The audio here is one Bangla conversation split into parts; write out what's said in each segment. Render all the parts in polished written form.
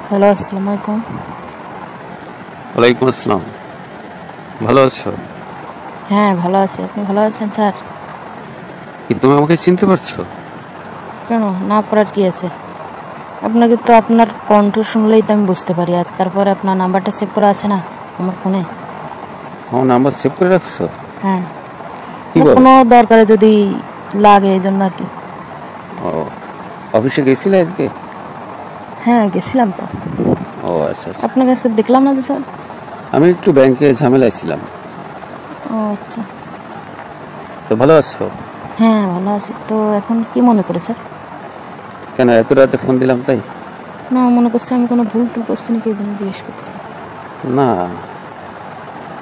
হ্যালো, আসসালামু আলাইকুম। ওয়ালাইকুম আসসালাম। ভালো আছো? হ্যাঁ, ভালো আছি। আপনি ভালো আছেন স্যার? কি তুমি আমাকে চিনতে পারছো? কেন না পারার কি আছে? আপনাকে তো আপনার কণ্ঠ শুনলেই তো আমি বুঝতে পারি। আর তারপরে আপনার নাম্বারটা সেভ করা আছে না আমার ফোনে? আমার নাম্বার সেভ করে রাখছো? হ্যাঁ, কি মানে বলো? কোনো দরকারে যদি লাগে এই জন্য আর কি। ও, অফিসে গেছিলে আজকে? হ্যাঁ, গেছিলাম তো। ও আচ্ছা আচ্ছা। আপনাকে আজকে দেখলাম না তো স্যার। আমি একটু ব্যাংকে ঝামেলায় ছিলাম। ও আচ্ছা। তো ভালো আছো? হ্যাঁ, ভালো আছি। তো এখন কি মনে করে স্যার? কেন এত রাতে ফোন দিলাম তাই? না, মনে করছে আমি কোনো ভুল টুল করছি নাকি এই জন্য জিজ্ঞেস করতেছি। না,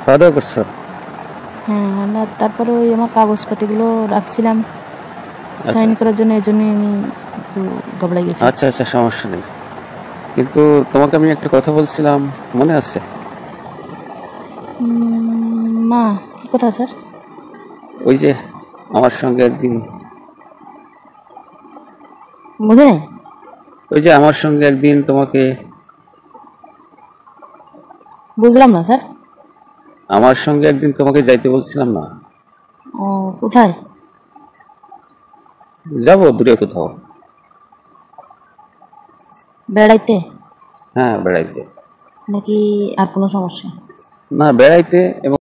খাওয়া দাওয়া করছো? হ্যাঁ, না তারপরে ওই আমার কাগজপাতিগুলো রাখছিলাম আচ্ছা সাইন আচ্ছা করার জন্য, এই জন্যই আমি একটু ঘাবড়ে গেছি। আচ্ছা আচ্ছা, সমস্যা নেই। কিন্তু তোমাকে আমি একটা কথা বলছিলাম, মনে আছে? না, কি কথা স্যার? ওই যে আমার সঙ্গে একদিন বুঝে নাই। আমার সঙ্গে একদিন তোমাকে বুঝলাম না স্যার। আমার সঙ্গে একদিন তোমাকে যাইতে বলছিলাম না? ও, কোথায়? যাবো দূরে কোথাও। বেড়াইতে? হ্যাঁ, বেড়াইতে। নাকি আর কোনো সমস্যা? না, বেড়াইতে। এবং